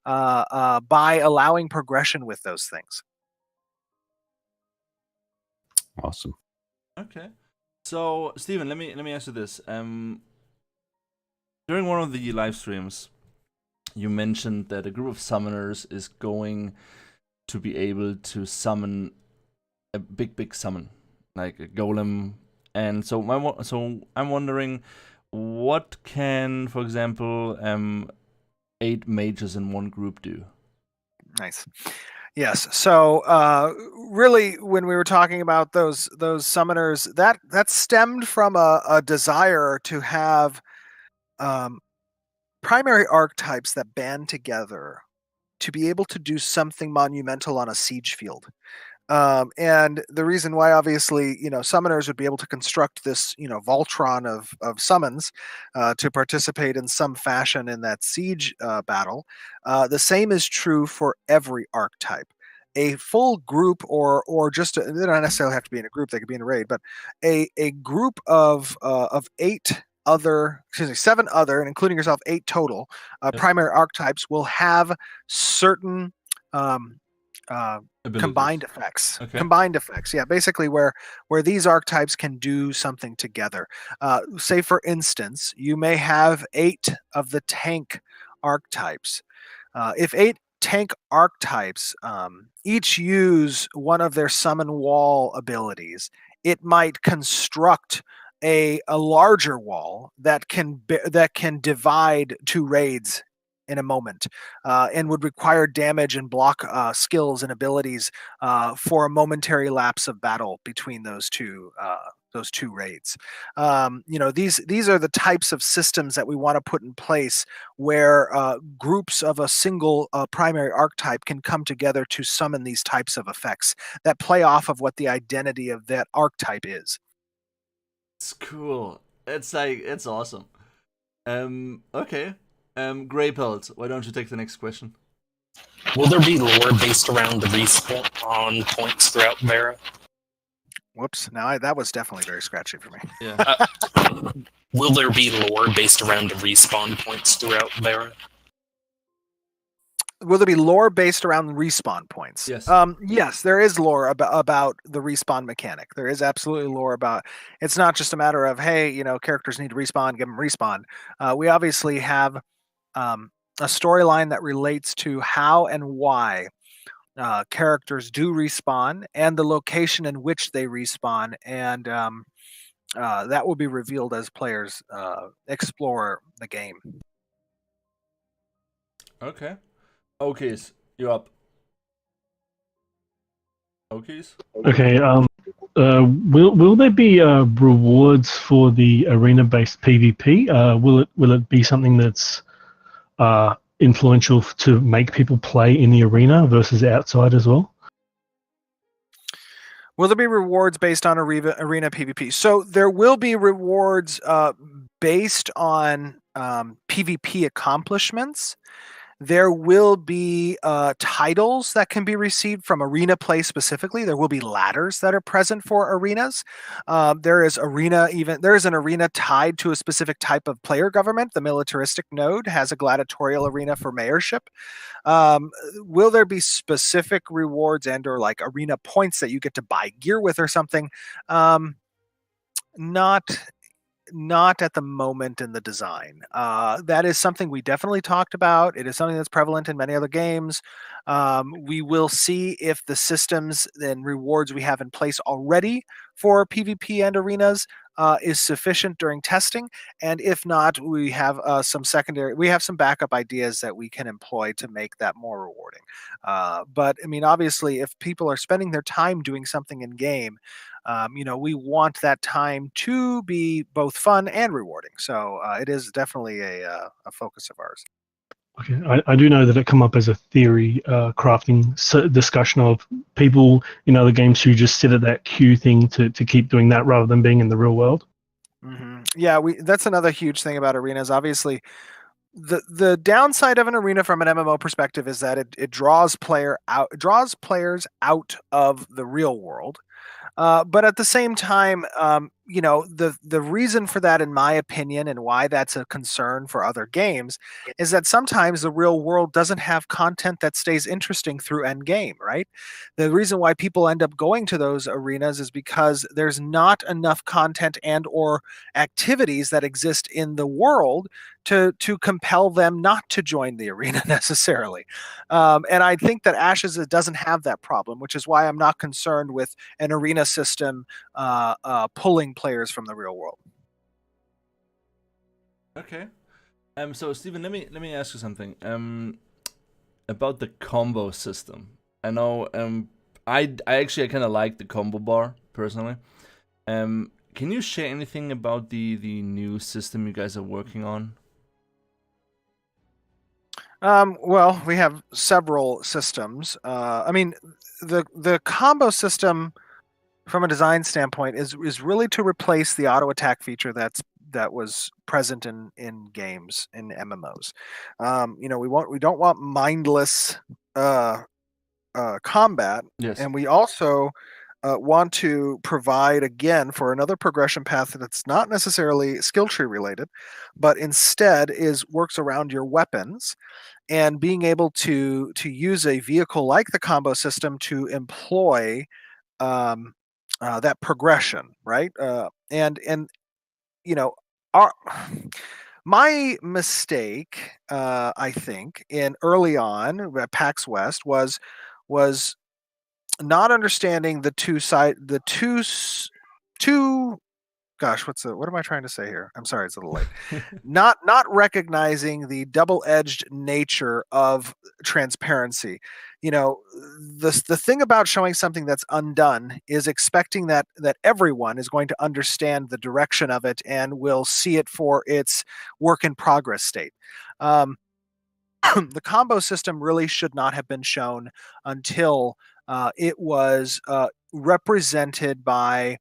Speaker 2: by allowing progression with those things.
Speaker 3: Awesome.
Speaker 1: Okay. So, Steven, let me ask you this. During one of the live streams, you mentioned that a group of summoners is going to be able to summon a big summon, like a golem. And so I'm wondering, what can, for example, 8 mages in one group do?
Speaker 2: Nice. Yes. So really, when we were talking about those summoners, that stemmed from a desire to have primary archetypes that band together to be able to do something monumental on a siege field. And the reason why, obviously, summoners would be able to construct this, Voltron of summons to participate in some fashion in that siege battle. The same is true for every archetype. A full group, or just they don't necessarily have to be in a group; they could be in a raid. But a group of 7 other, and including yourself, 8 total primary archetypes will have certain combined effects.
Speaker 1: Okay.
Speaker 2: Combined effects, yeah, basically where these archetypes can do something together. Say, for instance, you may have 8 of the tank archetypes. If 8 tank archetypes each use one of their summon wall abilities, it might construct a larger wall that can divide 2 raids in a moment, and would require damage and block skills and abilities for a momentary lapse of battle between those two raids. These are the types of systems that we want to put in place, where groups of a single primary archetype can come together to summon these types of effects that play off of what the identity of that archetype is.
Speaker 1: It's cool. It's awesome. Okay. Grey Pelt, why don't you take the next question?
Speaker 5: Will there be lore based around the respawn points throughout Vera?
Speaker 2: Whoops! Now that was definitely very scratchy for me.
Speaker 1: Yeah.
Speaker 5: Will there be lore based around the respawn points throughout Vera?
Speaker 2: Will there be lore based around respawn points?
Speaker 1: Yes.
Speaker 2: Yes, there is lore about the respawn mechanic. There is absolutely lore about. It's not just a matter of, hey, characters need to respawn, give them respawn. We obviously have a storyline that relates to how and why characters do respawn, and the location in which they respawn, and that will be revealed as players explore the game.
Speaker 1: Okay. Okies, you're up. Okies?
Speaker 4: Okay. Will there be rewards for the arena-based PvP? Will it be something that's influential to make people play in the arena versus outside as well?
Speaker 2: Will there be rewards based on arena PvP? So there will be rewards based on PvP accomplishments. There will be titles that can be received from arena play specifically. There will be ladders that are present for arenas. There is an arena tied to a specific type of player government. The militaristic node has a gladiatorial arena for mayorship. Will there be specific rewards and or like arena points that you get to buy gear with or something? Not at the moment in the design. That is something we definitely talked about. It is something that's prevalent in many other games. We will see if the systems and rewards we have in place already for PvP and arenas is sufficient during testing. And if not, we have some backup ideas that we can employ to make that more rewarding. But I mean, obviously, if people are spending their time doing something in game, we want that time to be both fun and rewarding. So it is definitely a focus of ours.
Speaker 4: Okay, I do know that it come up as a theory crafting discussion of people in other games who just sit at that queue thing to keep doing that rather than being in the real world.
Speaker 2: Mm-hmm. Yeah, that's another huge thing about arenas. Obviously, the downside of an arena from an MMO perspective is that it draws players out of the real world. But at the same time, the reason for that, in my opinion, and why that's a concern for other games, is that sometimes the real world doesn't have content that stays interesting through end game, right? The reason why people end up going to those arenas is because there's not enough content and or activities that exist in the world to compel them not to join the arena necessarily. And I think that Ashes doesn't have that problem, which is why I'm not concerned with an arena system pulling players from the real world.
Speaker 1: Okay. So Stephen, let me ask you something. About the combo system. I know. I kind of like the combo bar personally. Can you share anything about the new system you guys are working on?
Speaker 2: Well, we have several systems. I mean, the combo system, from a design standpoint, is really to replace the auto attack feature that was present in games in MMOs. We don't want mindless combat,
Speaker 1: Yes.
Speaker 2: and we also want to provide, again, for another progression path that's not necessarily skill tree related, but instead works around your weapons and being able to use a vehicle like the combo system to employ that progression, right? My mistake, I think, in early on at PAX West was not understanding the two. Gosh, what am I trying to say here? I'm sorry, it's a little late. not recognizing the double-edged nature of transparency. The thing about showing something that's undone is expecting that everyone is going to understand the direction of it and will see it for its work in progress state. The combo system really should not have been shown until it was represented by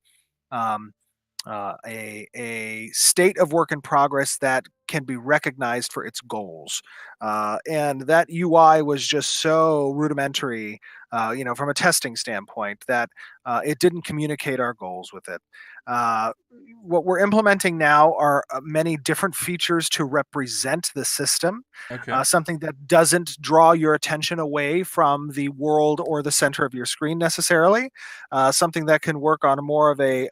Speaker 2: a state of work in progress that can be recognized for its goals. And that UI was just so rudimentary, from a testing standpoint, that it didn't communicate our goals with it. What we're implementing now are many different features to represent the system.
Speaker 1: Okay.
Speaker 2: Something that doesn't draw your attention away from the world or the center of your screen necessarily. Something that can work on more of a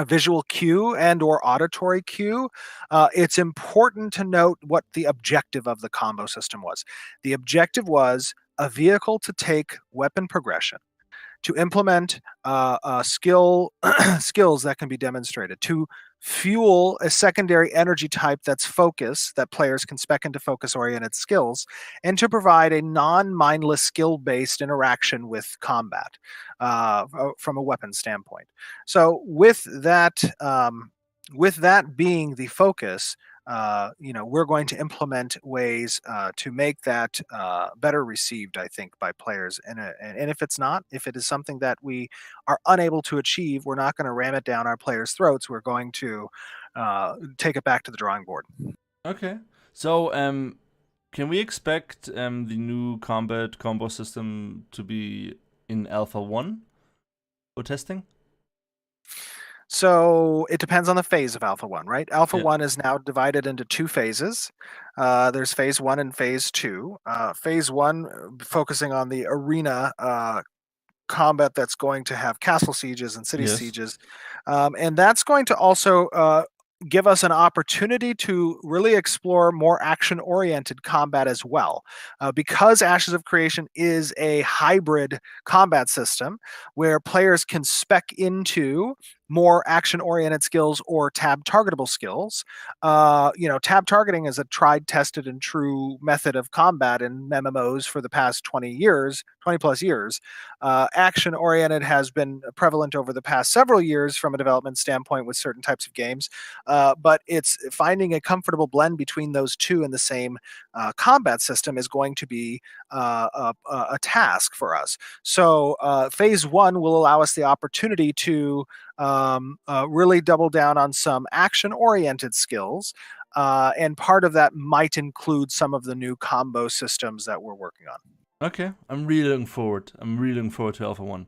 Speaker 2: visual cue and or auditory cue. It's important to note what the objective of the combo system was. The objective was a vehicle to take weapon progression, to implement skills that can be demonstrated, to fuel a secondary energy type that's focus, that players can spec into focus-oriented skills, and to provide a non-mindless skill-based interaction with combat from a weapon standpoint. So with that being the focus, we're going to implement ways to make that better received, I think, by players. And if it is something that we are unable to achieve, we're not going to ram it down our players' throats. We're going to take it back to the drawing board.
Speaker 1: Okay. So Can we expect the new combat combo system to be in Alpha 1 for testing?
Speaker 2: So it depends on the phase of Alpha 1, right? Alpha
Speaker 1: Yeah.
Speaker 2: 1 is now divided into 2 phases. There's phase 1 and phase 2. Phase 1 focusing on the arena combat that's going to have castle sieges and city
Speaker 1: Yes.
Speaker 2: sieges. And that's going to also give us an opportunity to really explore more action-oriented combat as well. Because Ashes of Creation is a hybrid combat system where players can spec into more action-oriented skills or tab targetable skills. Tab targeting is a tried, tested, and true method of combat in MMOs for the past 20 plus years. Action-oriented has been prevalent over the past several years from a development standpoint with certain types of games, but it's finding a comfortable blend between those two in the same combat system is going to be a task for us. So phase 1 will allow us the opportunity to really double down on some action-oriented skills, and part of that might include some of the new combo systems that we're working on.
Speaker 1: Okay, I'm really looking forward. I'm really looking forward to Alpha 1.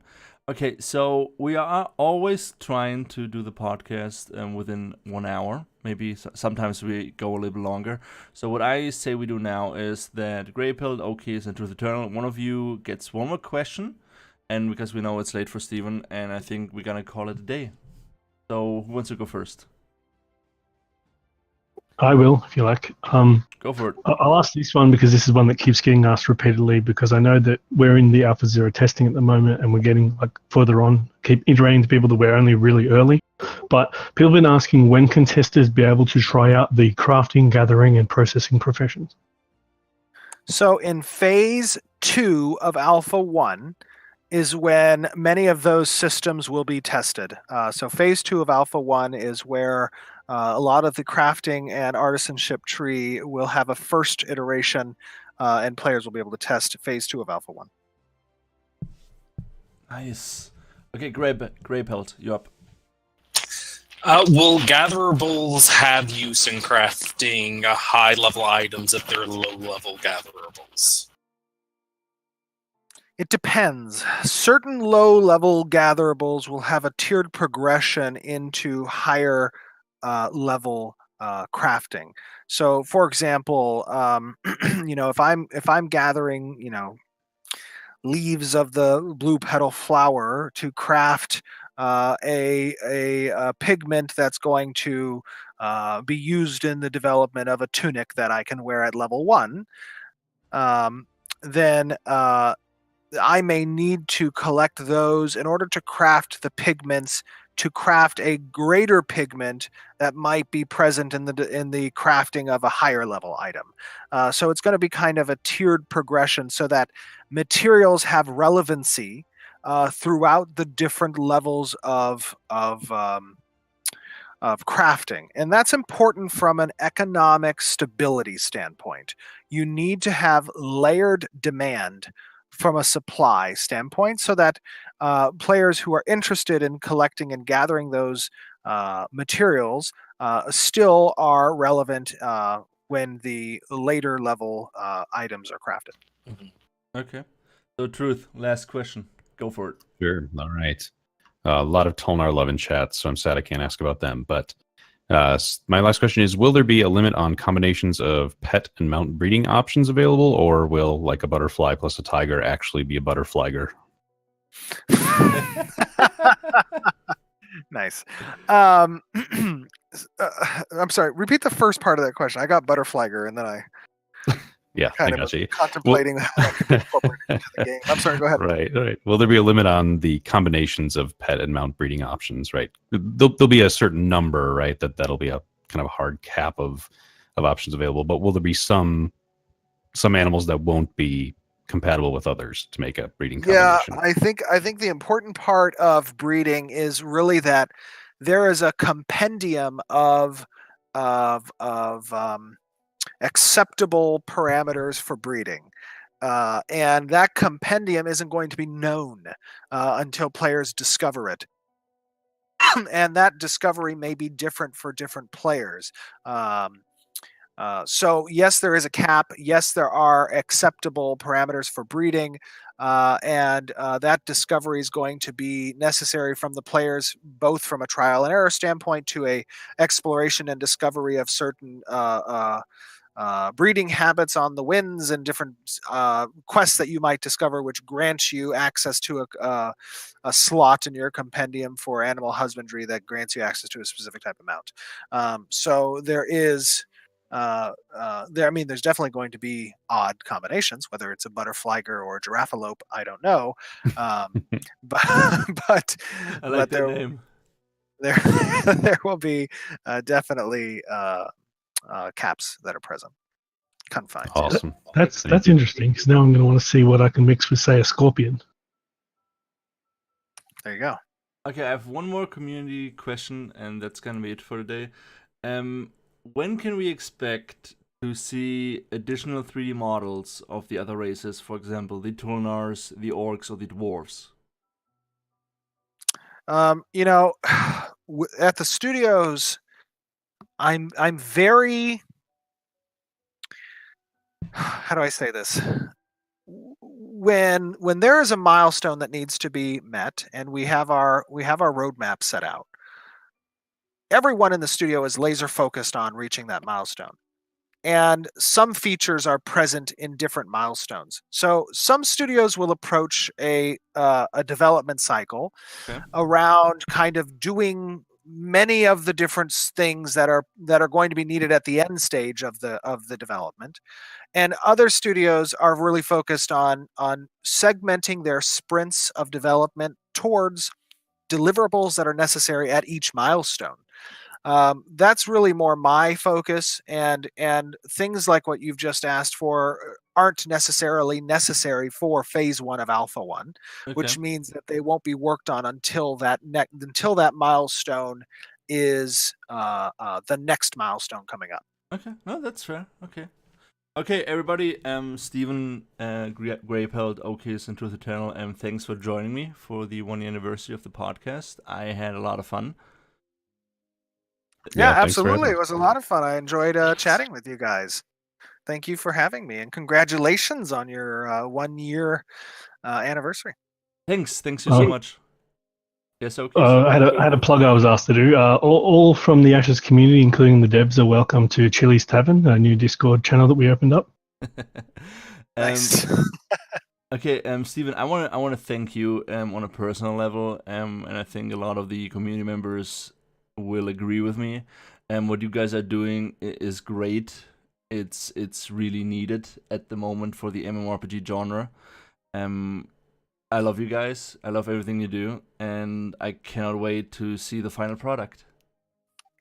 Speaker 1: Okay, so we are always trying to do the podcast within 1 hour. Maybe sometimes we go a little longer. So what I say we do now is that Grey Pill, Okies, and Truth Eternal, one of you gets one more question, and because we know it's late for Steven, and I think we're gonna call it a day. So who wants to go first?
Speaker 4: I will, if you like.
Speaker 1: Go for it.
Speaker 4: I'll ask this one because this is one that keeps getting asked repeatedly, because I know that we're in the Alpha Zero testing at the moment and we're getting further on, keep iterating to people that we're only really early. But people have been asking, when can testers be able to try out the crafting, gathering, and processing professions?
Speaker 2: So in phase 2 of Alpha 1 is when many of those systems will be tested. So phase 2 of Alpha 1 is where a lot of the crafting and artisanship tree will have a first iteration, and players will be able to test phase 2 of Alpha 1.
Speaker 1: Nice. Okay, Grey Pelt, you up.
Speaker 5: Will gatherables have use in crafting high-level items if they're low-level gatherables?
Speaker 2: It depends. Certain low-level gatherables will have a tiered progression into higher level crafting. So, for example, if I'm gathering, leaves of the blue petal flower to craft a pigment that's going to be used in the development of a tunic that I can wear at level 1, then I may need to collect those in order to craft the pigments to craft a greater pigment that might be present in the crafting of a higher level item. So it's going to be kind of a tiered progression so that materials have relevancy throughout the different levels of crafting. And that's important from an economic stability standpoint. You need to have layered demand from a supply standpoint so that players who are interested in collecting and gathering those materials still are relevant when the later level items are crafted.
Speaker 1: Okay. So, Truth, last question. Go for it.
Speaker 3: Sure. All right. A lot of Tolnar love in chat, so I'm sad I can't ask about them. But my last question is, will there be a limit on combinations of pet and mount breeding options available, or will, like, a butterfly plus a tiger actually be a butterflyger?
Speaker 2: Nice. I'm sorry, repeat the first part of that question. I got butterflyger, and then I kind of contemplating how that could be incorporated into the game. I'm sorry, go ahead.
Speaker 3: Right. Will there be a limit on the combinations of pet and mount breeding options, right? There'll be a certain number, right? That'll be a kind of a hard cap of options available, but will there be some animals that won't be compatible with others to make a breeding combination?
Speaker 2: Yeah, I think the important part of breeding is really that there is a compendium of acceptable parameters for breeding. And that compendium isn't going to be known until players discover it. And that discovery may be different for different players. So yes, there is a cap. Yes, there are acceptable parameters for breeding, and that discovery is going to be necessary from the players, both from a trial and error standpoint to a exploration and discovery of certain breeding habits on the winds and different quests that you might discover, which grants you access to a slot in your compendium for animal husbandry that grants you access to a specific type of mount. So there is. There's definitely going to be odd combinations, whether it's a butterfliger or a giraffalope. I don't know, but
Speaker 1: I like that name.
Speaker 2: There will be definitely caps that are present, confines.
Speaker 3: Awesome.
Speaker 4: That's interesting, because now I'm going to want to see what I can mix with, say, a scorpion.
Speaker 2: There you go.
Speaker 1: Okay, I have one more community question, and that's gonna be it for today. When can we expect to see additional 3D models of the other races? For example, the Tulnars, the Orcs, or the Dwarves?
Speaker 2: At the studios, I'm very. How do I say this? When there is a milestone that needs to be met, and we have our roadmap set out, everyone in the studio is laser focused on reaching that milestone. And some features are present in different milestones. So some studios will approach a development cycle around kind of doing many of the different things that are going to be needed at the end stage of the development. And other studios are really focused on segmenting their sprints of development towards deliverables that are necessary at each milestone. That's really more my focus, and things like what you've just asked for aren't necessarily necessary for phase 1 of Alpha 1, which means that they won't be worked on until that milestone is the next milestone coming up.
Speaker 1: Okay, no, that's fair. Okay, everybody. Stephen, Greypelt, Okis, and Truth Eternal, and thanks for joining me for the 1-year anniversary of the podcast. I had a lot of fun.
Speaker 2: Yeah, absolutely. It was a lot of fun. I enjoyed chatting with you guys. Thank you for having me, and congratulations on your 1-year anniversary.
Speaker 1: Thanks you so much. Yes, okay.
Speaker 4: I had a plug I was asked to do. All from the Ashes community, including the devs, are welcome to Chili's Tavern, a new Discord channel that we opened up.
Speaker 2: Nice.
Speaker 1: Okay, Stephen, I want to thank you on a personal level, and I think a lot of the community members will agree with me. What you guys are doing is great. It's really needed at the moment for the MMORPG genre. I love you guys. I love everything you do, and I cannot wait to see the final product.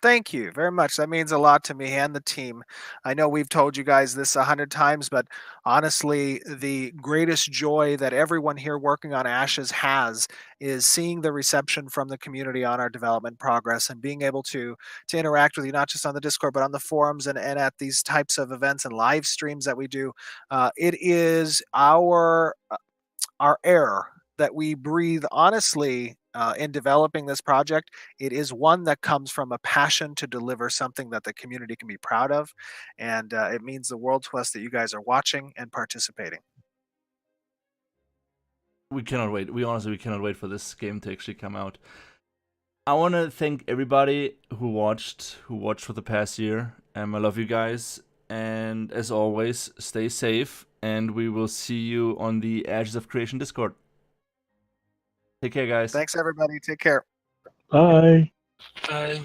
Speaker 2: Thank you very much. That means a lot to me and the team. I know we've told you guys this 100 times, but honestly, the greatest joy that everyone here working on Ashes has is seeing the reception from the community on our development progress, and being able to interact with you, not just on the Discord, but on the forums and at these types of events and live streams that we do. It is our air that we breathe honestly in developing this project. It is one that comes from a passion to deliver something that the community can be proud of, and it means the world to us that you guys are watching and participating.
Speaker 1: We cannot wait. We cannot wait for this game to actually come out. I want to thank everybody who watched for the past year. I love you guys, and as always, stay safe, and we will see you on the Ashes of Creation Discord. Take care, guys.
Speaker 2: Thanks, everybody. Take care.
Speaker 4: Bye.
Speaker 5: Bye.